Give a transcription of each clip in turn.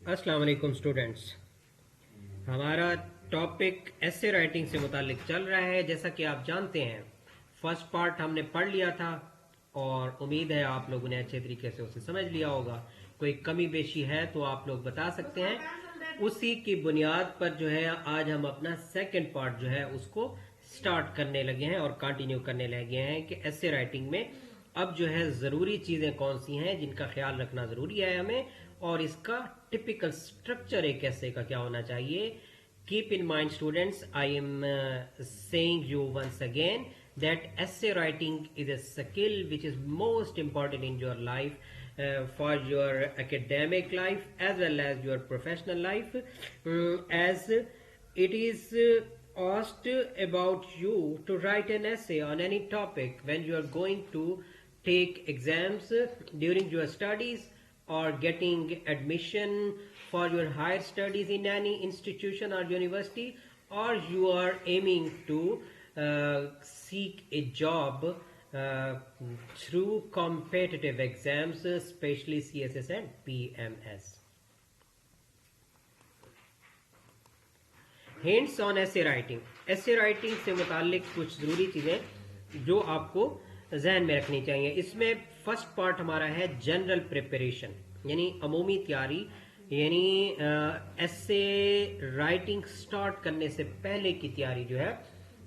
अस्सलाम वालेकुम स्टूडेंट्स। हमारा टॉपिक ऐसे राइटिंग से मुतालिक चल रहा है। जैसा कि आप जानते हैं, फर्स्ट पार्ट हमने पढ़ लिया था और उम्मीद है आप लोगों ने अच्छे तरीके से उसे समझ लिया होगा। कोई कमी बेशी है तो आप लोग बता सकते हैं। उसी की बुनियाद पर जो है आज हम अपना सेकंड पार्ट जो है उसको स्टार्ट करने लगे हैं और कंटिन्यू करने लगे हैं कि ऐसे राइटिंग में अब जो है ज़रूरी चीज़ें कौन सी हैं जिनका ख्याल रखना ज़रूरी है हमें, और इसका टिपिकल स्ट्रक्चर एक ऐसे का क्या होना चाहिए। Keep in mind students, I am saying you once again that essay writing is a skill which is most important in your life, for your academic life as well as your professional life, as it is asked about you to write an essay on any topic when you are going to take exams during your studies or getting admission for your higher studies in any institution or university, or you are aiming to seek a job through competitive exams, especially CSS and PMS. Hints on essay writing. essay writing से मुतालिक कुछ ज़रूरी चीज़ें जो आपको जहन में रखनी चाहिए। इसमें फर्स्ट पार्ट हमारा है जनरल प्रिपरेशन, यानी अमूमी तैयारी, यानी ऐसे राइटिंग स्टार्ट करने से पहले की तैयारी जो है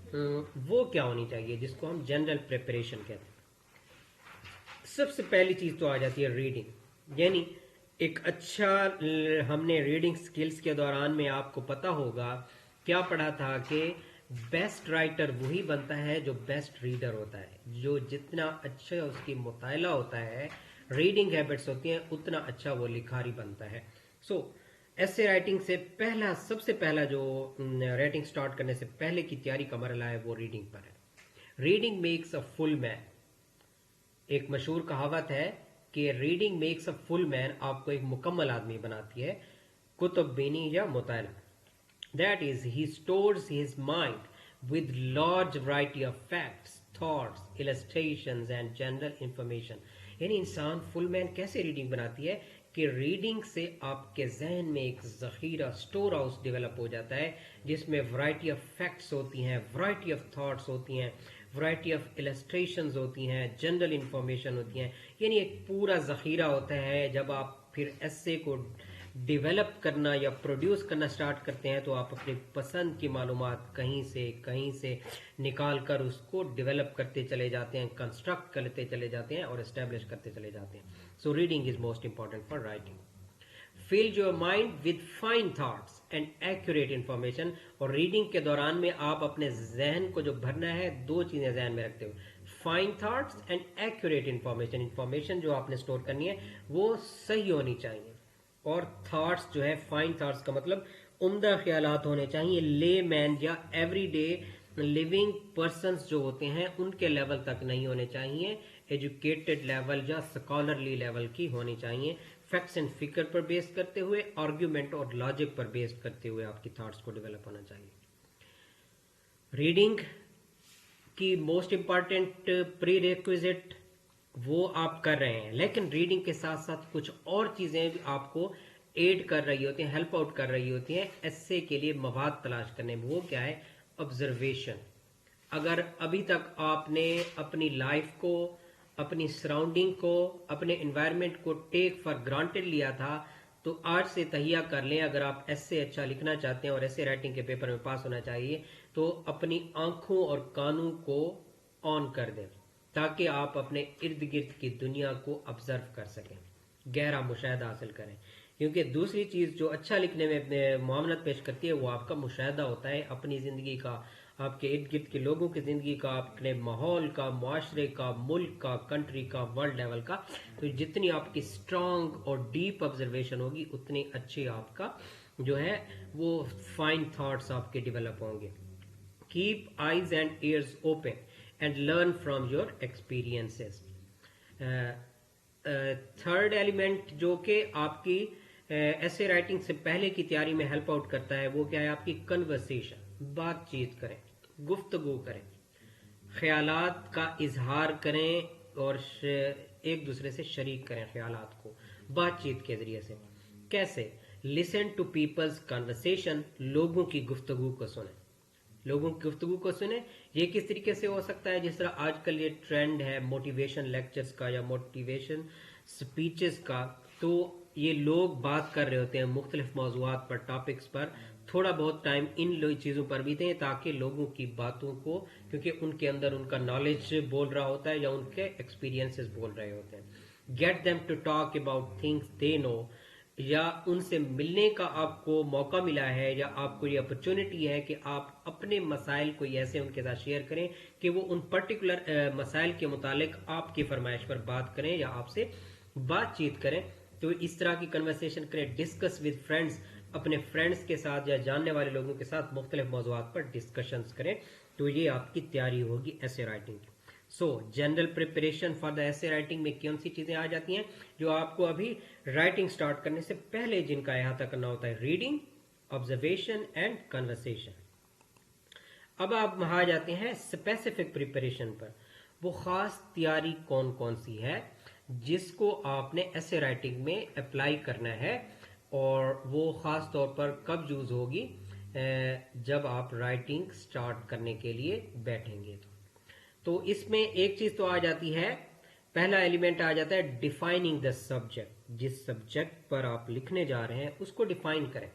वो क्या होनी चाहिए, जिसको हम जनरल प्रिपरेशन कहते हैं। सबसे पहली चीज़ तो आ जाती है रीडिंग, यानी एक अच्छा हमने रीडिंग स्किल्स के दौरान में आपको पता होगा क्या पढ़ा था कि बेस्ट राइटर वही बनता है जो बेस्ट रीडर होता है। जो जितना अच्छा उसकी मुताला होता है, रीडिंग हैबिट्स होती हैं, उतना अच्छा वो लिखारी बनता है। सो ऐसे राइटिंग से पहला सबसे पहला जो राइटिंग स्टार्ट करने से पहले की तैयारी का मरला है वो रीडिंग पर है। Reading makes a full man. एक मशहूर कहावत है कि reading makes a full man, आपको एक मुकम्मल आदमी बनाती है। कुतुब बीनी या मुताला, that is he stores his mind with large variety of facts, thoughts, illustrations and general information. यानी इंसान फुल मैन कैसे रीडिंग बनाती है कि रीडिंग से आपके जहन में एक ज़ख़ीरा, स्टोर हाउस डेवलप हो जाता है जिसमें वैरायटी ऑफ फैक्ट्स होती हैं, वैरायटी ऑफ थॉट्स होती हैं, वैरायटी ऑफ इलस्ट्रेशंस होती हैं, जनरल इंफॉर्मेशन होती हैं। यानी एक पूरा ज़ख़ीरा होता है। जब आप फिर एस्से को डेवलप करना या प्रोड्यूस करना स्टार्ट करते हैं तो आप अपनी पसंद की मालूमात कहीं से निकाल कर उसको डेवलप करते चले जाते हैं, कंस्ट्रक्ट करते चले जाते हैं और इस्टेब्लिश करते चले जाते हैं। So reading is most important for writing. Fill your mind with fine thoughts and accurate information. और रीडिंग के दौरान में आप अपने जहन को जो भरना है, दो चीज़ें जहन में रखते हुए, fine thoughts and accurate information. Information जो आपने स्टोर करनी है वो सही होनी चाहिए, और थॉट्स जो है, फाइन थॉट्स का मतलब उम्दा ख्यालात होने चाहिए। ले मैन या एवरीडे लिविंग पर्सन्स जो होते हैं उनके लेवल तक नहीं होने चाहिए, एजुकेटेड लेवल या स्कॉलरली लेवल की होनी चाहिए। फैक्ट्स एंड फिगर पर बेस करते हुए, आर्ग्यूमेंट और लॉजिक पर बेस करते हुए आपकी थॉट्स को डेवलप होना चाहिए। रीडिंग की मोस्ट इंपॉर्टेंट प्री रिक्विजिट वो आप कर रहे हैं, लेकिन रीडिंग के साथ साथ कुछ और चीज़ें भी आपको एड कर रही होती हैं, हेल्प आउट कर रही होती हैं एस्से के लिए मवाद तलाश करने में। वो क्या है? ऑब्जर्वेशन। अगर अभी तक आपने अपनी लाइफ को, अपनी सराउंडिंग को, अपने इन्वायरमेंट को टेक फॉर ग्रांटेड लिया था, तो आज से तहिया कर लें, अगर आप ऐसे अच्छा लिखना चाहते हैं और ऐसे राइटिंग के पेपर में पास होना चाहिए तो अपनी आंखों और कानों को ऑन कर दें ताकि आप अपने इर्द गिर्द की दुनिया को ऑब्जर्व कर सकें, गहरा मुशाहिदा हासिल करें। क्योंकि दूसरी चीज़ जो अच्छा लिखने में मामलत पेश करती है वो आपका मुशाहिदा होता है, अपनी ज़िंदगी का, आपके इर्द गिर्द के लोगों की ज़िंदगी का, अपने माहौल का, मुआशरे का, मुल्क का, कंट्री का, वर्ल्ड लेवल का। तो जितनी आपकी स्ट्रॉन्ग और डीप ऑब्जर्वेशन होगी उतनी अच्छी आपका जो है वो फाइन थॉट्स आपके डेवलप होंगे। Keep eyes and years open and learn from your experiences. Third element जो कि आपकी ऐसे राइटिंग से पहले की तैयारी में हेल्प आउट करता है वो क्या है? आपकी कन्वर्सेशन। बातचीत करें, गुफ्तगू करें, ख्यालात का इजहार करें और एक दूसरे से शरीक करें ख्यालात को बातचीत के जरिए से। कैसे? लिसन टू पीपल्स कन्वर्सेशन, लोगों की गुफ्तगू को सुने, लोगों की गुफ्तगू को सुने। ये किस तरीके से हो सकता है, जिस तरह आजकल ये ट्रेंड है मोटिवेशन लेक्चर्स का या मोटिवेशन स्पीचेस का, तो ये लोग बात कर रहे होते हैं मुख्तलिफ मौज़ूआत पर, टॉपिक्स पर, थोड़ा बहुत टाइम इन चीज़ों पर भी दें ताकि लोगों की बातों को, क्योंकि उनके अंदर उनका नॉलेज बोल रहा होता है या उनके एक्सपीरियंसेस बोल रहे होते हैं। Get them to talk about things they know, या उनसे मिलने का आपको मौका मिला है या आपको ये अपॉर्चुनिटी है कि आप अपने मसाइल को ऐसे उनके साथ शेयर करें कि वो उन पर्टिकुलर मसाइल के मुतालिक आपकी फरमाइश पर बात करें या आपसे बातचीत करें। तो इस तरह की कन्वर्सेशन करें। डिस्कस विद फ्रेंड्स, अपने फ्रेंड्स के साथ या जानने वाले लोगों के साथ मुख्तलिफ मौज़ूआत पर डिस्कशंस करें। तो ये आपकी तैयारी होगी एसे राइटिंग की। सो general preparation for the essay writing में कौन सी चीजें आ जाती हैं जो आपको अभी राइटिंग स्टार्ट करने से पहले जिनका अहाता करना होता है? Reading, observation and conversation. अब आप आ जाते हैं स्पेसिफिक प्रिपरेशन पर। वो खास तैयारी कौन कौन सी है जिसको आपने एसे राइटिंग में अप्लाई करना है, और वो खास तौर पर कब यूज होगी? जब आप राइटिंग स्टार्ट करने के लिए बैठेंगे। तो इसमें एक चीज तो आ जाती है, पहला एलिमेंट आ जाता है डिफाइनिंग द सब्जेक्ट। जिस सब्जेक्ट पर आप लिखने जा रहे हैं उसको डिफाइन करें।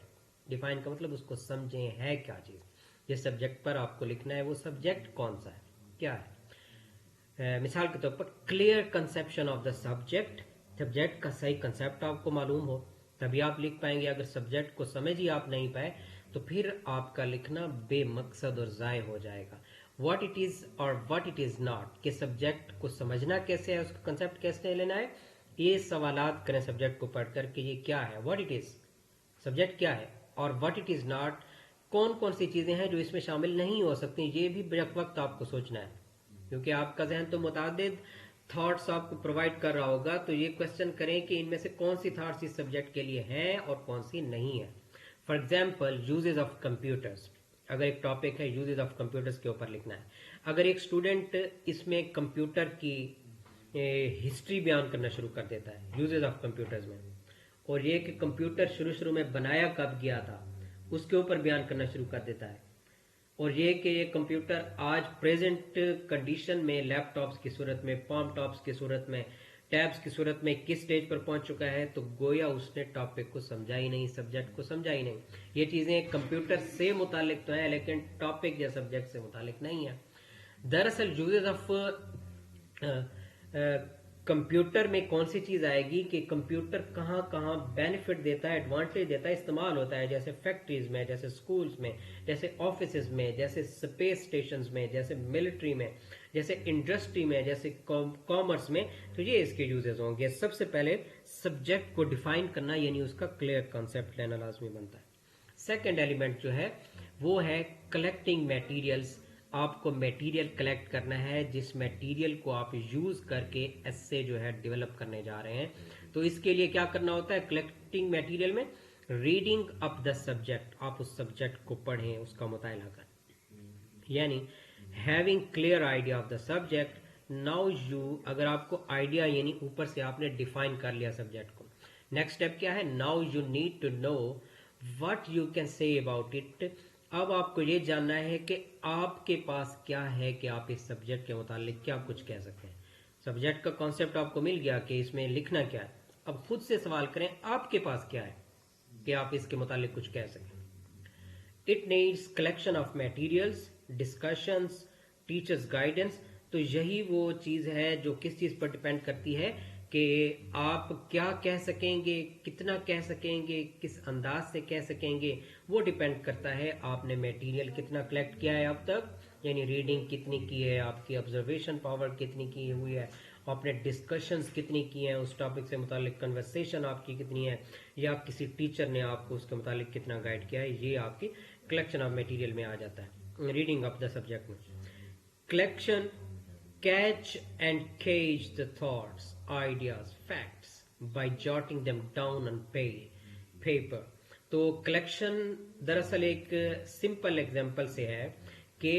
डिफाइन का मतलब उसको समझें है क्या चीज, जिस सब्जेक्ट पर आपको लिखना है वो सब्जेक्ट कौन सा है, क्या है। मिसाल के तौर पर clear conception of the subject, subject का सही कंसेप्ट आपको मालूम हो तभी आप लिख पाएंगे। अगर सब्जेक्ट को समझ ही आप नहीं पाए तो फिर आपका लिखना बेमकसद और ज़ाय हो जाएगा। व्हाट इट इज और व्हाट इट इज नॉट, कि सब्जेक्ट को समझना कैसे है, उसका कंसेप्ट कैसे लेना है, ये सवालात करें सब्जेक्ट को पढ़कर कि ये क्या है, व्हाट इट इज, सब्जेक्ट क्या है, और व्हाट इट इज नॉट, कौन कौन सी चीजें हैं जो इसमें शामिल नहीं हो सकती, ये भी बेवक्त वक्त आपको सोचना है। क्योंकि आपका जहन तो मुतादिद थॉट्स आपको प्रोवाइड कर रहा होगा, तो ये क्वेश्चन करें कि इनमें से कौन सी थॉट्स इस सब्जेक्ट के लिए हैं और कौन सी नहीं है। For example uses of computers, अगर एक टॉपिक है यूजेज ऑफ कंप्यूटर्स के ऊपर लिखना है, अगर एक स्टूडेंट इसमें कंप्यूटर की हिस्ट्री बयान करना शुरू कर देता है यूजेज ऑफ कंप्यूटर्स में, और ये कि कंप्यूटर शुरू शुरू में बनाया कब गया था उसके ऊपर बयान करना शुरू कर देता है, और ये कि ये कंप्यूटर आज प्रेजेंट कंडीशन में लैपटॉप्स की सूरत में, पाम टॉप्स की सूरत में, टैब्स की सूरत में किस स्टेज पर पहुंच चुका है, तो गोया उसने टॉपिक को समझा ही नहीं, सब्जेक्ट को समझा ही नहीं। ये चीजें कंप्यूटर से मुतालिक तो है लेकिन टॉपिक या सब्जेक्ट से मुतालिक नहीं है। दरअसल यूजेस ऑफ कंप्यूटर में कौन सी चीज आएगी कि कंप्यूटर कहाँ कहाँ बेनिफिट देता है, एडवांटेज देता है, इस्तेमाल होता है, जैसे फैक्ट्रीज में, जैसे स्कूल्स में, जैसे ऑफिसेज में, जैसे स्पेस स्टेशंस में, जैसे मिलिट्री में, जैसे इंडस्ट्री में, जैसे कॉमर्स में। तो ये इसके यूजेस होंगे। सबसे पहले सब्जेक्ट को डिफाइन करना, यानी उसका क्लियर कॉन्सेप्ट लेना लाजमी बनता है। सेकेंड एलिमेंट जो है वो है कलेक्टिंग मटेरियल्स। आपको मटेरियल कलेक्ट करना है जिस मटेरियल को आप यूज करके एसे जो है डेवलप करने जा रहे हैं। तो इसके लिए क्या करना होता है कलेक्टिंग मटेरियल में? रीडिंग अप द सब्जेक्ट, आप उस सब्जेक्ट को पढ़ें, उसका मुताला करें, यानी having clear idea of the subject. Now you, अगर आपको आइडिया यानी ऊपर से आपने डिफाइन कर लिया सब्जेक्ट को, नेक्स्ट स्टेप क्या है? Now you need to know what you can say about it. अब आपको ये जानना है कि आपके पास क्या है कि आप इस सब्जेक्ट के मुतालिक क्या कुछ कह सकते हैं। सब्जेक्ट का कॉन्सेप्ट आपको मिल गया कि इसमें लिखना क्या है, अब खुद से सवाल करें आपके पास क्या है कि आप इसके मुतालिक कुछ कह सकें। It needs collection of materials, discussions, teachers guidance. तो यही वो चीज है जो किस चीज पर डिपेंड करती है कि आप क्या कह सकेंगे, कितना कह सकेंगे, किस अंदाज से कह सकेंगे, वो डिपेंड करता है आपने मटेरियल कितना कलेक्ट किया है अब तक, यानी रीडिंग कितनी की है, आपकी ऑब्जर्वेशन पावर कितनी की हुई है, आपने डिस्कशंस कितनी की हैं उस टॉपिक से मुतालिक, कन्वर्सेशन आपकी कितनी है, या किसी टीचर ने आपको उसके मुतालिक कितना गाइड किया है। ये आपकी कलेक्शन ऑफ मटेरियल में आ जाता है रीडिंग ऑफ द सब्जेक्ट में। Collection, catch and cage the thoughts, ideas, facts by jotting them down on paper। तो कलेक्शन दरअसल एक सिंपल एग्जांपल से है कि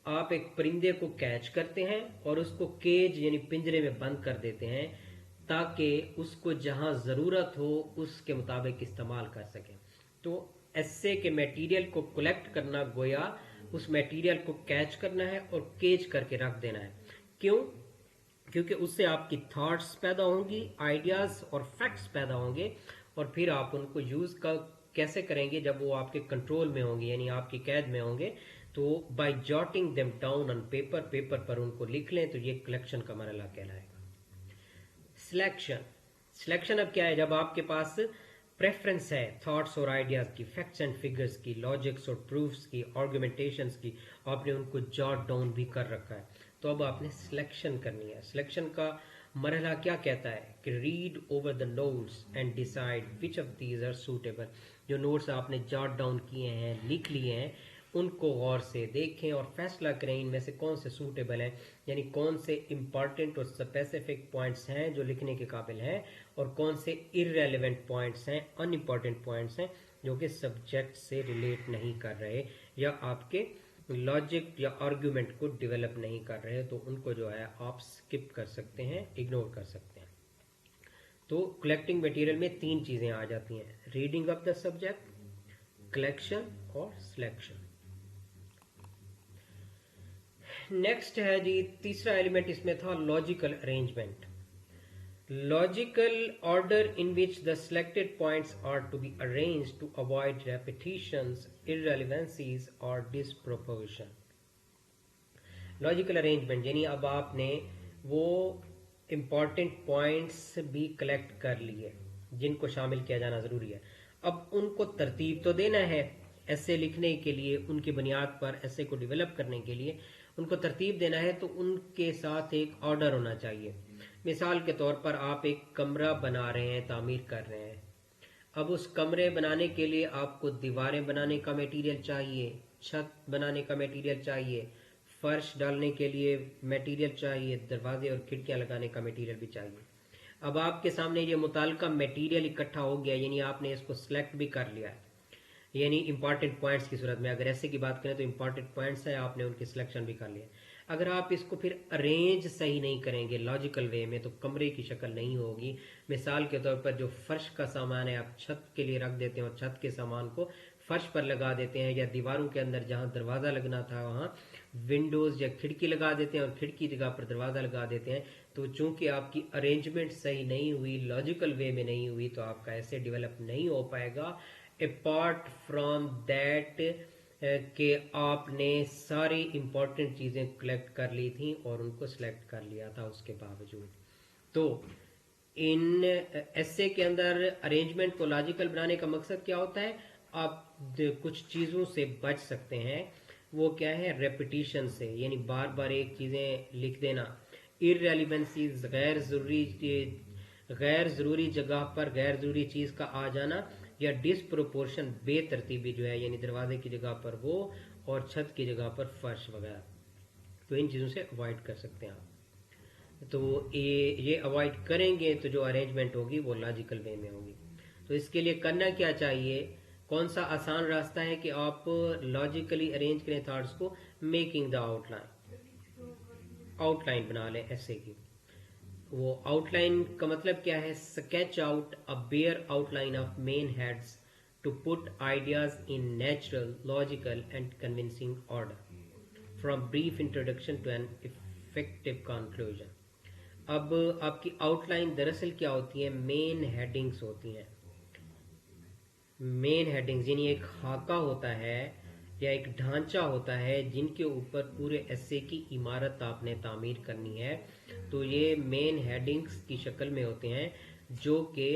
आप एक परिंदे को कैच करते हैं और उसको केज यानी पिंजरे में बंद कर देते हैं, ताकि उसको जहां ज़रूरत हो उसके मुताबिक इस्तेमाल कर सकें। तो एस्से के मटेरियल को कलेक्ट करना गोया उस मटेरियल को कैच करना है और केज करके रख देना है। क्यों? क्योंकि उससे आपकी थॉट्स पैदा होंगी, आइडियाज और फैक्ट्स पैदा होंगे, और फिर आप उनको यूज कैसे करेंगे जब वो आपके कंट्रोल में होंगे, यानी आपकी कैद में होंगे। तो by jotting them down on paper, paper पर उनको लिख लें, तो ये कलेक्शन का मरहला कहलाएगा। सिलेक्शन, सिलेक्शन अब क्या है? जब आपके पास प्रेफरेंस है थॉट्स और आइडियाज की, फैक्ट्स एंड फिगर्स की, लॉजिक्स और प्रूफ्स की, आर्गुमेंटेशंस की, आपने उनको जॉट डाउन भी कर रखा है, तो अब आपने सिलेक्शन करनी है। सिलेक्शन का मरहला क्या कहता है कि read over the notes and decide which of these are suitable. जो नोट्स आपने जॉट डाउन किए हैं, लिख लिए हैं, उनको गौर से देखें और फैसला करें इनमें से कौन से सूटेबल हैं, यानी कौन से इंपॉर्टेंट और स्पेसिफिक पॉइंट्स हैं जो लिखने के काबिल हैं, और कौन से इररेलेवेंट पॉइंट्स हैं, अनइम्पॉर्टेंट पॉइंट्स हैं जो कि सब्जेक्ट से रिलेट नहीं कर रहे या आपके लॉजिक या आर्ग्यूमेंट को डेवलप नहीं कर रहे, तो उनको जो है आप स्किप कर सकते हैं, इग्नोर कर सकते हैं। तो कलेक्टिंग मटेरियल में 3 चीजें आ जाती हैं: reading of the subject, collection और सिलेक्शन। नेक्स्ट है जी, तीसरा एलिमेंट इसमें था logical arrangement. Logical order in which the selected points are to be arranged to avoid repetitions, irrelevancies or disproportion. Logical arrangement यानी अब आपने वो important points भी collect कर लिए जिनको शामिल किया जाना ज़रूरी है। अब उनको तरतीब तो देना है ऐसे लिखने के लिए, उनकी बुनियाद पर ऐसे को डेवलप करने के लिए उनको तरतीब देना है, तो उनके साथ एक ऑर्डर होना चाहिए। मिसाल के तौर पर आप एक कमरा बना रहे हैं, तामीर कर रहे हैं। अब उस कमरे बनाने के लिए आपको दीवारें बनाने का मटेरियल चाहिए, छत बनाने का मटेरियल चाहिए, फर्श डालने के लिए मटेरियल चाहिए, दरवाजे और खिड़कियां लगाने का मटेरियल भी चाहिए। अब आपके सामने ये मुताल्लिका मटेरियल इकट्ठा हो गया, यानी आपने इसको सिलेक्ट भी कर लिया है, यानी इंपॉर्टेंट पॉइंट्स की सूरत में। अगर ऐसे की बात करें तो इंपॉर्टेंट पॉइंट्स है, आपने उनकी सिलेक्शन भी कर लिया। अगर आप इसको फिर अरेंज सही नहीं करेंगे लॉजिकल वे में, तो कमरे की शक्ल नहीं होगी। मिसाल के तौर पर जो फर्श का सामान है आप छत के लिए रख देते हैं और छत के सामान को फर्श पर लगा देते हैं, या दीवारों के अंदर जहां दरवाजा लगना था वहां विंडोज या खिड़की लगा देते हैं और खिड़की जगह पर दरवाजा लगा देते हैं। तो चूंकि आपकी अरेंजमेंट सही नहीं हुई, लॉजिकल वे में नहीं हुई, तो आपका ऐसे डेवलप नहीं हो पाएगा। अपार्ट फ्रॉम दैट कि आपने सारी इंपॉर्टेंट चीज़ें कलेक्ट कर ली थी और उनको सिलेक्ट कर लिया था उसके बावजूद। तो इन एस्से के अंदर अरेंजमेंट को लॉजिकल बनाने का मकसद क्या होता है? आप कुछ चीज़ों से बच सकते हैं। वो क्या है? रेपिटिशन से, यानी बार बार एक चीज़ें लिख देना, इररेलेवेंसीज, गैर ज़रूरी जगह पर गैर ज़रूरी चीज़ का आ जाना, या डिसप्रोपोर्शन, बेतरतीबी जो है, यानी दरवाजे की जगह पर वो और छत की जगह पर फर्श वगैरह। तो इन चीज़ों से अवॉइड कर सकते हैं आप। तो ये अवॉइड करेंगे तो जो अरेंजमेंट होगी वो लॉजिकल वे में होगी। तो इसके लिए करना क्या चाहिए? कौन सा आसान रास्ता है कि आप लॉजिकली अरेंज करें थॉट्स को? मेकिंग द आउटलाइन बना लें ऐसे की। वो आउटलाइन का मतलब क्या है? Sketch out a bare outline of main heads to put ideas in natural, logical and convincing order from brief introduction to an effective conclusion. अब आपकी आउटलाइन दरअसल क्या होती है? मेन हेडिंग्स होती हैं। मेन हेडिंग्स यानी एक खाका होता है या एक ढांचा होता है जिनके ऊपर पूरे एस्से की इमारत आपने तामीर करनी है। तो ये मेन हेडिंग्स की शक्ल में होते हैं जो कि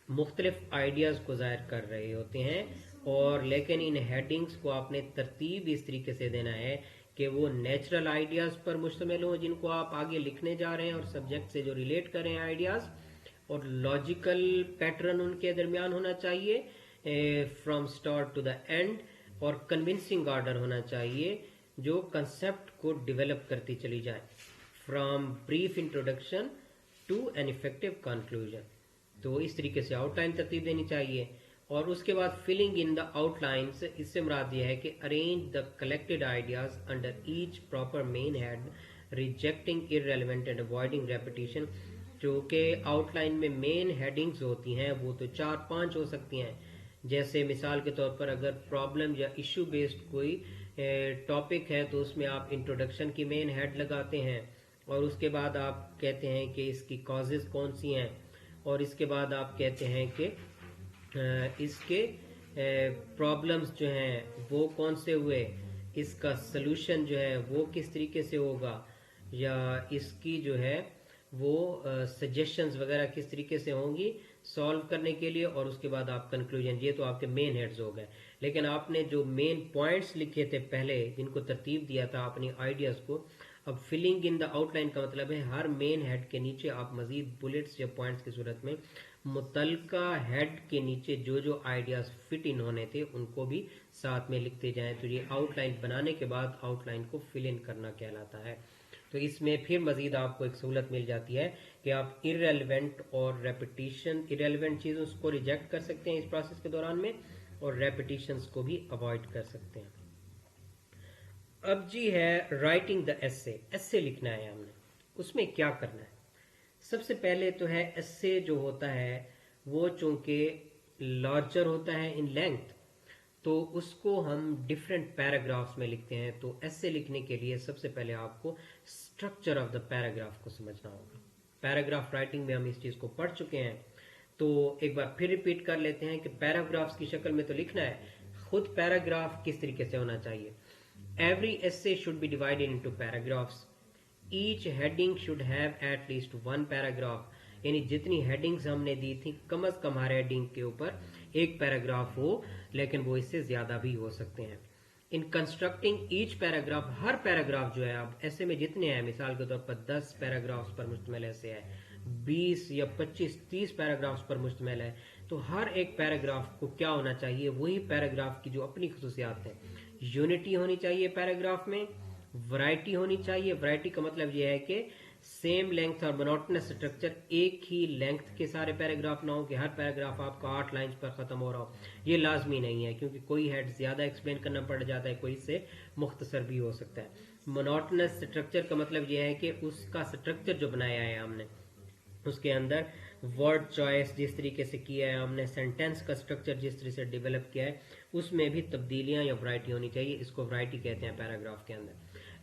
मुख्तलिफ आइडियाज़ को ज़ाहिर कर रहे होते हैं, और लेकिन इन हेडिंग्स को आपने तरतीब इस तरीके से देना है कि वो नेचुरल आइडियाज़ पर मुश्तमिल हो जिनको आप आगे लिखने जा रहे हैं और सब्जेक्ट से जो रिलेट कर रहे हैं आइडियाज़, और लॉजिकल पैटर्न उनके दरमियान होना चाहिए from start to the end, और कन्विंसिंग ऑर्डर होना चाहिए जो कंसेप्ट को डेवलप करती चली जाए from brief introduction to an effective conclusion. तो इस तरीके से आउटलाइन तरतीब देनी चाहिए। और उसके बाद फिलिंग इन द आउटलाइंस, इससे मुराद यह है कि arrange the collected ideas under each proper main head, rejecting irrelevant and avoiding repetition. جو کہ آؤٹ لائن میں مین ہیڈنگز ہوتی ہیں وہ تو 4-5 ہو سکتی ہیں. جیسے مثال کے طور پر اگر پرابلم یا ایشو بیسڈ کوئی ٹاپک ہے تو اس میں آپ انٹروڈکشن کی مین ہیڈ لگاتے ہیں اور اس کے بعد آپ کہتے ہیں کہ اس کی کازز کون سی ہیں اور اس کے بعد آپ کہتے ہیں کہ اس کے پرابلمز جو ہیں وہ کون سے ہوئے, اس کا سلوشن جو ہے وہ کس طریقے سے ہوگا, یا اس کی جو ہے وہ سجیشنز وغیرہ کس طریقے سے ہوں گی سالو کرنے کے لیے, اور اس کے بعد آپ کنکلوژن. یہ تو آپ کے مین ہیڈز ہو گئے. لیکن آپ نے جو مین پوائنٹس لکھے تھے پہلے, جن کو ترتیب دیا تھا اپنی آئیڈیاز کو, اب filling in the out line کا مطلب ہے ہر مین ہیڈ کے نیچے آپ مزید بلٹس یا پوائنٹس کی صورت میں متعلقہ ہیڈ کے نیچے جو جو آئیڈیاز فٹ ان ہونے تھے ان کو بھی ساتھ میں لکھتے جائیں. تو یہ آؤٹ لائن بنانے کے بعد آؤٹ لائن کو فل ان کرنا کہلاتا ہے. تو اس میں پھر مزید آپ کو ایک سہولت مل جاتی ہے کہ آپ ارریلیونٹ اور ریپیٹیشن, ارریلیونٹ چیزوں کو ریجیکٹ کر سکتے ہیں اس پروسیس کے دوران میں, اور ریپیٹیشنز کو بھی اوائڈ کر سکتے ہیں. اب جی ہے رائٹنگ دا ایسے. ایسے لکھنا ہے ہم نے, اس میں کیا کرنا ہے؟ سب سے پہلے تو ہے ایسے جو ہوتا ہے وہ چونکہ لارجر ہوتا ہے ان لینتھ, تو اس کو ہم ڈفرینٹ پیراگرافس میں لکھتے ہیں. تو ایسے لکھنے کے لیے سب سے پہلے آپ کو اسٹرکچر آف دا پیراگراف کو سمجھنا ہوگا. پیراگراف رائٹنگ میں ہم اس چیز کو پڑھ چکے ہیں, تو ایک بار پھر ریپیٹ کر لیتے ہیں کہ پیراگرافس کی شکل میں تو لکھنا ہے. خود پیراگراف کس طریقے سے ہونا چاہیے؟ Every essay should be divided into paragraphs. Each heading should have at least one paragraph. یعنی جتنی ہیڈنگز ہم نے دی تھی کم از کم ہر ہیڈنگ کے اوپر ایک پیراگراف ہو, لیکن وہ اس سے زیادہ بھی ہو سکتے ہیں. ان کنسٹرکٹنگ ایچ پیراگراف, ہر پیراگراف جو ہے اب ایسے میں جتنے ہیں, مثال کے طور پر 10 پیراگرافس پر مشتمل ایسے ہے, 20 یا 25 30 پیراگرافس پر مشتمل ہے, تو ہر ایک پیراگراف کو کیا ہونا چاہیے؟ وہی پیراگراف کی جو اپنی خصوصیات ہیں. یونٹی ہونی چاہیے پیراگراف میں, ورائٹی ہونی چاہیے. ورائٹی کا مطلب یہ ہے کہ سیم لینتھ اور مونوٹنس اسٹرکچر, ایک ہی لینتھ کے سارے پیراگراف نہ ہو کہ ہر پیراگراف آپ کا 8 لائنز پر ختم ہو رہا ہو. یہ لازمی نہیں ہے, کیونکہ کوئی ہیڈ زیادہ ایکسپلین کرنا پڑ جاتا ہے, کوئی سے مختصر بھی ہو سکتا ہے. مونوٹنس اسٹرکچر کا مطلب یہ ہے کہ اس کا اسٹرکچر جو بنایا ہے ہم نے, اس کے اندر ورڈ چوائس جس طریقے سے کیا ہے ہم نے, سینٹینس کا اسٹرکچر جس طرح سے ڈیولپ کیا ہے, اس میں بھی تبدیلیاں یا ورائٹی ہونی چاہیے. اس کو ورائٹی کہتے ہیں پیراگراف کے اندر.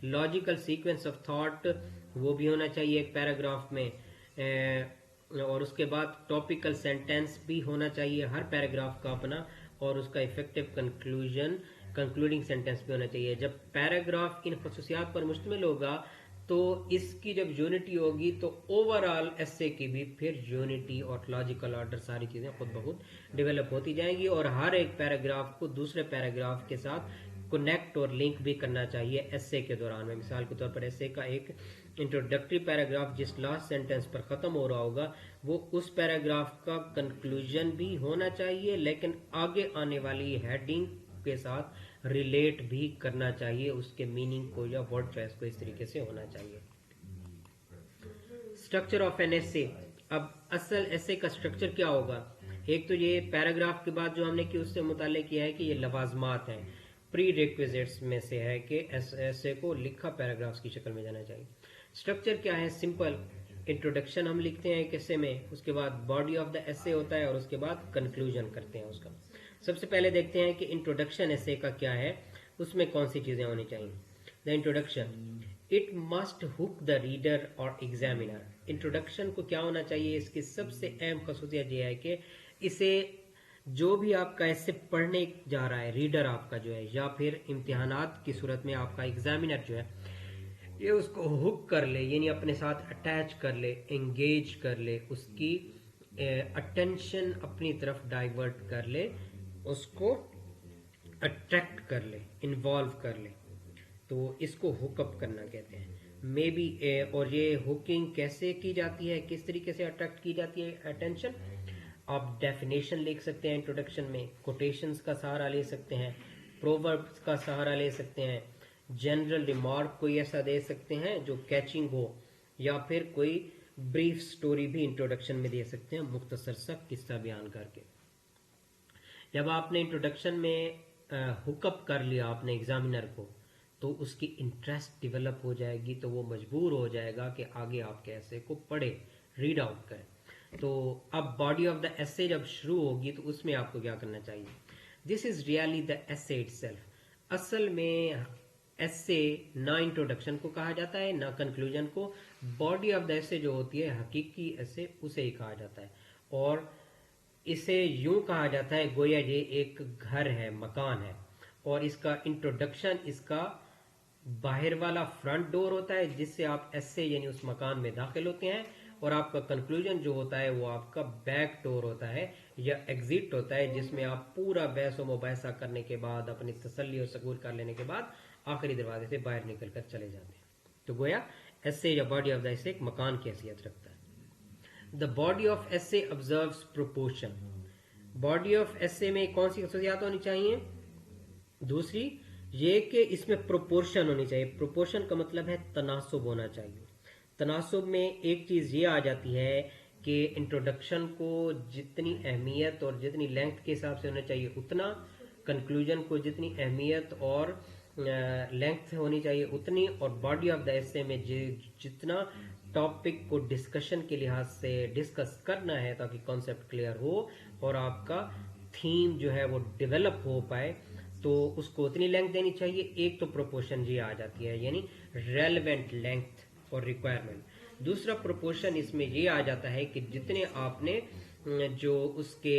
لاجیکل سیکوینس آف تھاٹ وہ بھی ہونا چاہیے ایک پیراگراف میں, اور اس کے بعد ٹاپیکل سینٹینس بھی ہونا چاہیے ہر پیراگراف کا اپنا, اور اس کا افیکٹو کنکلوڈنگ سینٹینس بھی ہونا چاہیے. جب پیراگراف ان خصوصیات پر مشتمل ہوگا تو اس کی جب یونٹی ہوگی تو اوور آل ایسے کی بھی پھر یونٹی اور لاجیکل آرڈر ساری چیزیں خود بخود ڈیولپ ہوتی جائیں گی, اور ہر ایک پیراگراف کو دوسرے پیراگراف کے ساتھ کنیکٹ اور لنک بھی کرنا چاہیے ایسے کے دوران میں. مثال کے طور پر ایسے کا ایک انٹروڈکٹری پیراگراف جس لاسٹ سینٹینس پر ختم ہو رہا ہوگا وہ اس پیراگراف کا کنکلوژن بھی ہونا چاہیے, لیکن آگے آنے والی ہیڈنگ کے ساتھ ریلیٹ بھی کرنا چاہیے, اس کے میننگ کو یا ورڈ چوائس کو اس طریقے سے ہونا چاہیے. اسٹرکچر آف این ایسے. اب اصل ایسے کا اسٹرکچر کیا ہوگا؟ ایک تو یہ پیراگراف کے بعد جو ہم نے کی اس سے متعلق کیا ہے کہ یہ لوازمات ہیں, پری ریکویزٹس میں سے ہے کہ ایسے کو لکھا پیراگرافس کی شکل میں جانا چاہیے. اسٹرکچر کیا ہے؟ سمپل انٹروڈکشن ہم لکھتے ہیں ایک ایسے میں, اس کے بعد باڈی آف دا ایسے ہوتا ہے, اور اس کے بعد کنکلوژن کرتے ہیں اس کا. سب سے پہلے دیکھتے ہیں کہ انٹروڈکشن ایسے کا کیا ہے, اس میں کون سی چیزیں ہونی چاہیے. The introduction it must hook the reader اور ایگزامینر. انٹروڈکشن کو کیا ہونا چاہیے؟ اس کی سب سے اہم خصوصیت یہ ہے کہ اسے جو بھی آپ کا ایسے پڑھنے جا رہا ہے, ریڈر آپ کا جو ہے, یا پھر امتحانات کی صورت میں آپ کا ایگزامینر جو ہے, یہ اس کو ہک کر لے, یعنی اپنے ساتھ اٹیچ کر لے, انگیج کر لے, اس کی اٹینشن اپنی طرف ڈائیورٹ کر لے, اس کو اٹریکٹ کر لے, انوالو کر لے. تو اس کو ہک اپ کرنا کہتے ہیں. مے بی اور یہ ہکنگ کیسے کی جاتی ہے, کس طریقے سے اٹریکٹ کی جاتی ہے اٹینشن؟ آپ ڈیفینیشن لکھ سکتے ہیں انٹروڈکشن میں, کوٹیشنز کا سہارا لے سکتے ہیں, پرووربس کا سہارا لے سکتے ہیں, جنرل ریمارک کوئی ایسا دے سکتے ہیں جو کیچنگ ہو, یا پھر کوئی بریف سٹوری بھی انٹروڈکشن میں دے سکتے ہیں, مختصر سا قصہ بیان کر کے. جب آپ نے انٹروڈکشن میں ہک اپ کر لیا آپ نے ایگزامینر کو, تو اس کی انٹرسٹ ڈیولپ ہو جائے گی, تو وہ مجبور ہو جائے گا کہ آگے آپ کے ایسے کو پڑھے, रीड आउट करें. तो अब बॉडी ऑफ द एसे जब शुरू होगी तो उसमें आपको क्या करना चाहिए. This is really the essay itself. असल में एसे ना इंट्रोडक्शन को कहा जाता है ना कंक्लूजन को. बॉडी ऑफ द एसे जो होती है हकीकी एसे उसे ही कहा जाता है. और इसे यूं कहा जाता है गोया ये एक घर है, मकान है, और इसका इंट्रोडक्शन इसका बाहर वाला फ्रंट डोर होता है जिससे आप एसे यानी उस मकान में दाखिल होते हैं, और आपका कंक्लूजन जो होता है वो आपका बैक डोर होता है या एग्जिट होता है जिसमें आप पूरा बहस व मुबाहिसा करने के बाद अपनी तसल्ली और सकूल कर लेने के बाद आखिरी दरवाजे से बाहर निकल कर चले जाते हैं. तो गोया एसे या बॉडी ऑफ द एसे एक मकान की हैसियत रखता है. The body of essay observes proportion. Body of essay में कौन सी खसूसियात होनी चाहिए. दूसरी ये कि इसमें प्रोपोर्शन होनी चाहिए. प्रोपोर्शन का मतलब है तनासुब होना चाहिए. तनासुब में एक चीज़ ये आ जाती है कि इंट्रोडक्शन को जितनी अहमियत और जितनी लेंथ के हिसाब से होना चाहिए उतना, कंक्लूजन को जितनी अहमियत और लेंथ होनी चाहिए उतनी, और बॉडी ऑफ द एसे में जितना टॉपिक को डिस्कशन के लिहाज से डिस्कस करना है ताकि कॉन्सेप्ट क्लियर हो और आपका थीम जो है वो डेवलप हो पाए, तो उसको उतनी लेंथ देनी चाहिए. एक तो प्रोपोर्शन ये आ जाती है यानी रेलेवेंट लेंथ और रिक्वायरमेंट. दूसरा प्रोपोर्शन इसमें ये आ जाता है कि जितने आपने जो उसके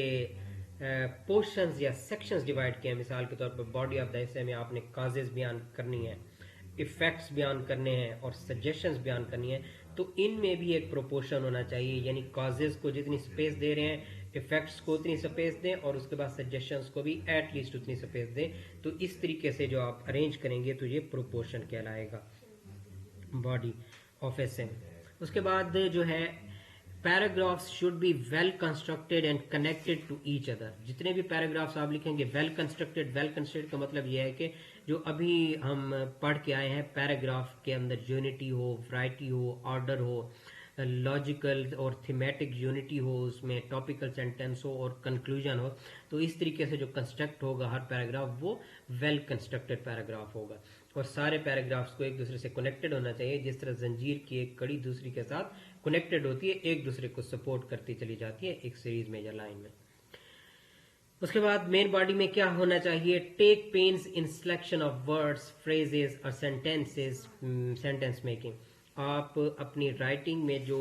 पोर्शंस या सेक्शंस डिवाइड किए हैं, मिसाल के तौर पर बॉडी ऑफ द एसे में आपने काजेस बयान करनी है, इफेक्ट्स बयान करने हैं और सजेशंस बयान करनी है, तो इनमें भी एक प्रोपोर्शन होना चाहिए. यानी काजेस को जितनी स्पेस दे रहे हैं, इफेक्ट्स को उतनी स्पेस दें, और उसके बाद सजेशंस को भी एटलीस्ट उतनी स्पेस दें. तो इस तरीके से जो आप अरेंज करेंगे तो ये प्रोपोर्शन कहलाएगा बॉडी ऑफ एसे. उसके बाद जो है paragraphs should be well constructed and connected to each other. जितने भी पैराग्राफ्स आप लिखेंगे वेल कंस्ट्रक्टेड का मतलब यह है कि जो अभी हम पढ़ के आए हैं पैराग्राफ के अंदर यूनिटी हो, वैरायटी हो, ऑर्डर हो, लॉजिकल और थीमेटिक यूनिटी हो, उसमें टॉपिकल सेंटेंस हो और कंक्लूजन हो. तो इस तरीके से जो कंस्ट्रक्ट होगा हर पैराग्राफ वो वेल कंस्ट्रक्टेड पैराग्राफ होगा. और सारे पैराग्राफ्स को एक दूसरे से कनेक्टेड होना चाहिए, जिस तरह जंजीर की एक कड़ी दूसरी के साथ कनेक्टेड होती है, एक दूसरे को सपोर्ट करती चली जाती है एक सीरीज में या लाइन में. उसके बाद मेन बॉडी में क्या होना चाहिए. Take pains in selection of words, phrases और सेंटेंसेस. Sentence making. आप अपनी राइटिंग में जो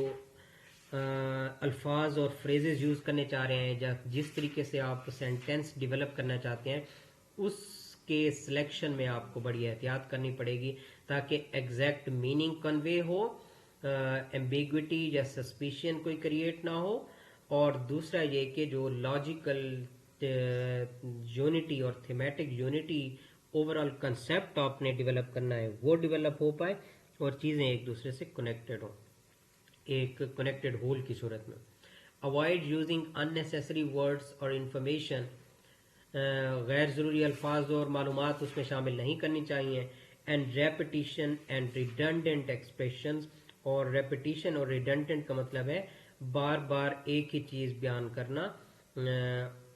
अल्फाज और फ्रेजेस यूज करने चाह रहे हैं या जिस तरीके से आप सेंटेंस डेवलप करना चाहते हैं उसके सिलेक्शन में आपको बड़ी एहतियात करनी पड़ेगी ताकि एग्जैक्ट मीनिंग कन्वे हो, एम्बिग्विटी या सस्पिशन कोई क्रिएट ना हो, और दूसरा ये कि जो लॉजिकल यूनिटी और थीमेटिक यूनिटी ओवरऑल कंसेप्ट आपने डेवलप करना है वो डेवलप हो पाए और चीज़ें एक दूसरे से कनेक्टेड हो एक कनेक्टेड होल की सूरत में. अवॉइड यूजिंग अननेसेसरी वर्ड्स और इंफॉर्मेशन. गैर ज़रूरी अल्फाज और मालूमात उसमें शामिल नहीं करनी चाहिए. And repetition and redundant expressions. और रेपिटिशन और रिडंडेंट का मतलब है बार बार एक ही चीज़ बयान करना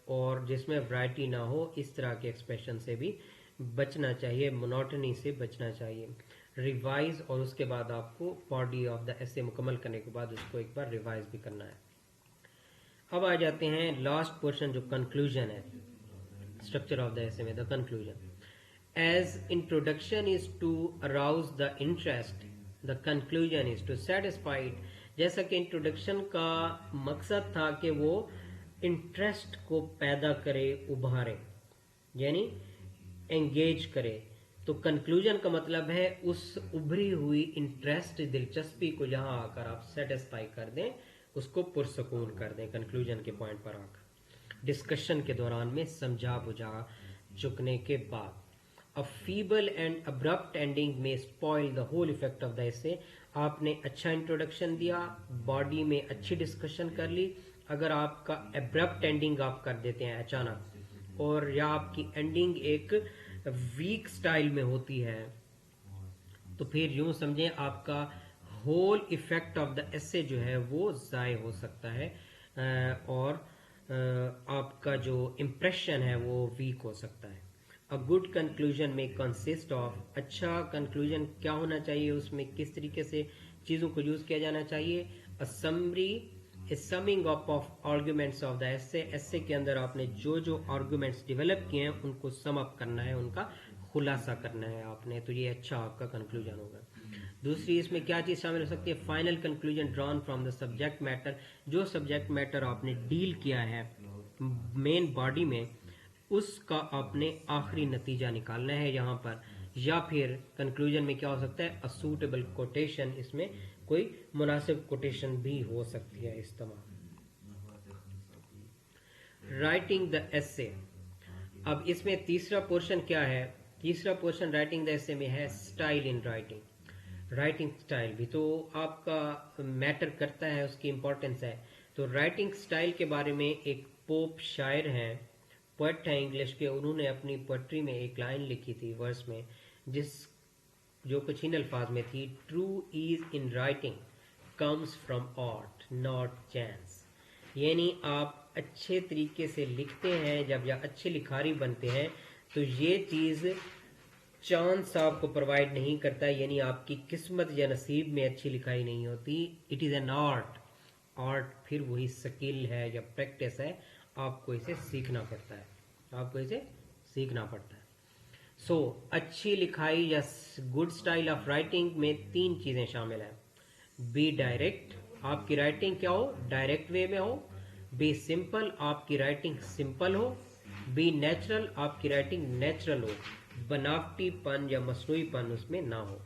और जिसमें वैरायटी ना हो. इस तरह के एक्सप्रेशन से भी बचना चाहिए, मोनोटनी से बचना चाहिए. रिवाइज, और उसके बाद आपको बॉडी ऑफ द एसे मुकम्मल करने के बाद उसको एक बार रिवाइज भी करना है. अब आ जाते हैं लास्ट पोर्शन जो कंक्लूजन है स्ट्रक्चर ऑफ द एसे में. The conclusion. As introduction is to arouse the interest, the conclusion is to satisfy it. जैसा कि इंट्रोडक्शन का मकसद था कि वो इंटरेस्ट को पैदा करे, उभारे, यानी एंगेज करे, तो कंक्लूजन का मतलब है उस उभरी हुई इंटरेस्ट, दिलचस्पी को जहां आकर आप सेटिस्फाई कर दें, उसको पुरसकून कर दें कंक्लूजन के पॉइंट पर आकर डिस्कशन के दौरान में समझा बुझा चुकने के बाद. A feeble and abrupt ending में spoil the whole effect of the essay. आपने अच्छा इंट्रोडक्शन दिया, बॉडी में अच्छी डिस्कशन कर ली, अगर आपका अब्रप्ट एंडिंग आप कर देते हैं अचानक, और या आपकी एंडिंग एक वीक स्टाइल में होती है, तो फिर यूं समझें आपका होल इफेक्ट ऑफ द एसे जो है वो ज़ाय हो सकता है और आपका जो इम्प्रेशन है वो वीक हो सकता है. अ गुड कंक्लूजन में कंसिस्ट ऑफ. अच्छा कंक्लूजन क्या होना चाहिए, उसमें किस तरीके से चीज़ों को यूज़ किया जाना चाहिए. Summing up of arguments of the essay के अंदर आपने जो जो आर्ग्यूमेंट्स डेवलप किए हैं उनको सम अप करना है, उनका खुलासा करना है आपने, तो ये अच्छा आपका कंक्लूजन होगा। दूसरी इसमें क्या चीज़ शामिल हो सकती है, final conclusion drawn from the subject matter, जो सब्जेक्ट मैटर आपने डील किया है मेन बॉडी में उसका आपने आखिरी नतीजा निकालना है यहाँ पर। या फिर कंक्लूजन में क्या हो सकता है, अ सूटेबल कोटेशन, इसमें कोई मुनासिब कोटेशन भी हो सकती है इस्तेमाल। राइटिंग द एसे, अब इसमें तीसरा पोर्शन क्या है, तीसरा पोर्शन राइटिंग द एसे में है style in writing. Writing style भी तो आपका मैटर करता है, उसकी इंपॉर्टेंस है। तो राइटिंग स्टाइल के बारे में एक पोप शायर हैं, पोएट हैं इंग्लिश के, उन्होंने अपनी पोएट्री में एक लाइन लिखी थी वर्स में, जो कुछ इन अल्फाज में थी, true ease in writing comes from art not chance. यानी आप अच्छे तरीके से लिखते हैं जब, या अच्छे लिखारी बनते हैं, तो ये चीज़ चांस आपको प्रोवाइड नहीं करता, यानी आपकी किस्मत या नसीब में अच्छी लिखाई नहीं होती। It is an art, art फिर वही स्किल है या प्रैक्टिस है, आपको इसे सीखना पड़ता है, आपको इसे सीखना पड़ता है। सो अच्छी लिखाई या गुड स्टाइल ऑफ राइटिंग में तीन चीज़ें शामिल हैं। बी डायरेक्ट, आपकी राइटिंग क्या हो, डायरेक्ट वे में हो। बी सिंपल, आपकी राइटिंग सिंपल हो। बी नेचुरल, आपकी राइटिंग नेचुरल हो, बनावटीपन या मसनूईपन उसमें ना हो।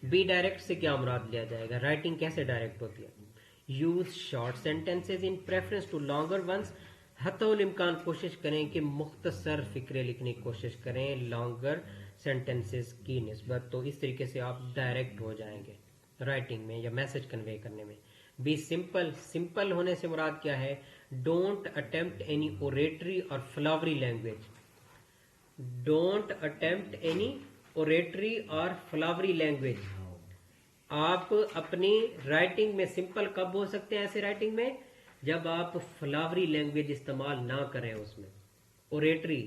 बी डायरेक्ट से क्या मुराद लिया जाएगा, राइटिंग कैसे डायरेक्ट होती है, use short sentences in preference to longer ones, हतौल इम्कान कोशिश करें कि मुख्तसर फिक्रे लिखने की कोशिश करें लॉन्गर सेंटेंसेस की निस्बत, तो इस तरीके से आप डायरेक्ट हो जाएंगे राइटिंग में या मैसेज कन्वे करने में। बी सिंपल, सिंपल होने से मुराद क्या है, डोंट अटेम्प्ट एनी ओरेटरी और flowery language, don't attempt any oratory और फ्लावरी लैंग्वेज। आप अपनी राइटिंग में सिंपल कब हो सकते हैं ऐसे राइटिंग में, जब आप फ्लावरी लैंग्वेज इस्तेमाल ना करें उसमें। ओरेटरी,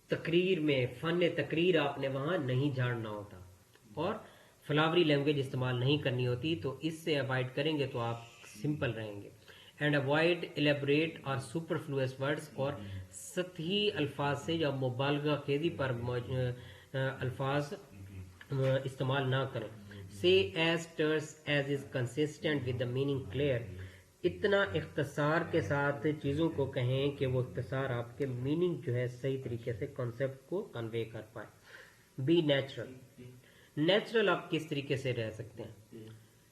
तकरीर में, फन तकरीर आपने वहां नहीं झाड़ना होता और फ्लावरी लैंग्वेज इस्तेमाल नहीं करनी होती, तो इससे अवॉइड करेंगे तो आप सिंपल रहेंगे। एंड अवॉइड एलेबरेट और सुपरफ्लुअस वर्ड्स, और सतही अल्फाज से या मुबालगा खेदी पर अल्फाज इस्तेमाल ना करें। से as terse as is consistent with the meaning clear, इतना इख्तसार के साथ चीज़ों को कहें कि वो इख्तसार आपके मीनिंग जो है सही तरीके से कॉन्सेप्ट को कन्वे कर पाए। बी नेचुरल, नेचुरल आप किस तरीके से रह सकते हैं,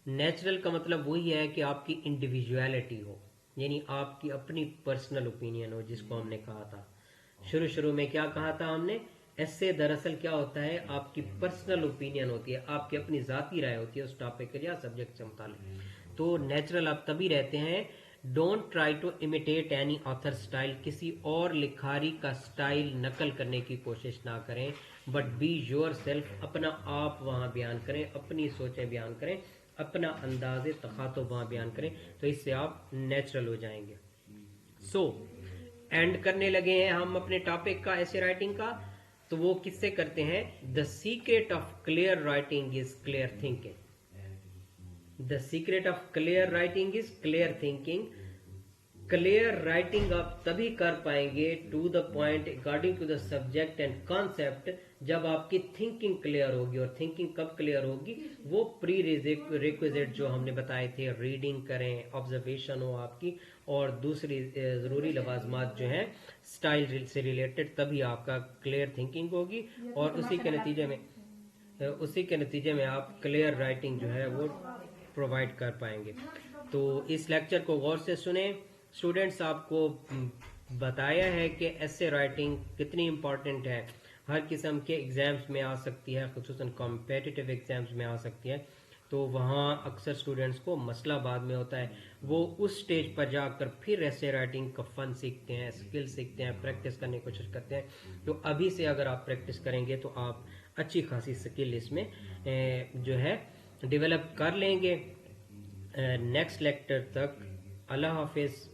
नेचुरल का मतलब वही है कि आपकी इंडिविजुअलिटी हो, यानी आपकी अपनी पर्सनल ओपिनियन हो, जिसको हमने कहा था शुरू में, क्या कहा था हमने, ऐसे दरअसल क्या होता है, आपकी पर्सनल ओपिनियन होती है, आपकी अपनी ज़ाती राय होती है उस टॉपिक या सब्जेक्ट से मुताल्लिक। तो नेचुरल आप तभी रहते हैं, don't try to imitate any author style, किसी और लिखारी का स्टाइल नकल करने की कोशिश ना करें, बट बी योर सेल्फ, अपना आप वहाँ बयान करें, अपनी सोचें बयान करें, अपना अंदाज तखातुब वहाँ बयान करें, तो इससे आप नेचुरल हो जाएंगे। सो एंड करने लगे हैं हम अपने टॉपिक का, ऐसे राइटिंग का, तो वो किससे करते हैं, the secret of clear writing is clear thinking, the secret of clear writing is clear thinking. Clear writing आप तभी कर पाएंगे to the point according to the subject and concept, जब आपकी थिंकिंग क्लियर होगी। और थिंकिंग कब क्लियर होगी, वो प्री रिक्विजिट जो हमने बताए थे, रीडिंग करें, ऑब्जर्वेशन हो आपकी, और दूसरी ज़रूरी लवाजमात जो हैं स्टाइल से रिलेटेड, तभी आपका क्लियर थिंकिंग होगी, और उसी के नतीजे में आप क्लियर राइटिंग जो है वो प्रोवाइड कर पाएंगे। तो इस लेक्चर को गौर से सुने स्टूडेंट्स, आपको बताया है कि ऐसे राइटिंग कितनी इम्पॉर्टेंट है, हर किस्म के एग्ज़ाम्स में आ सकती है, खुसूसन कॉम्पिटिटिव एग्ज़ाम्स में आ सकती है, तो वहाँ अक्सर स्टूडेंट्स को मसला बाद में होता है, वो उस स्टेज पर जाकर फिर ऐसे राइटिंग का फन सीखते हैं, स्किल सीखते हैं, प्रैक्टिस करने की कोशिश करते हैं। तो अभी से अगर आप प्रैक्टिस करेंगे तो आप अच्छी खासी स्किल इसमें जो है डेवलप कर लेंगे। नेक्स्ट लेक्चर तक अल्लाह हाफिज़।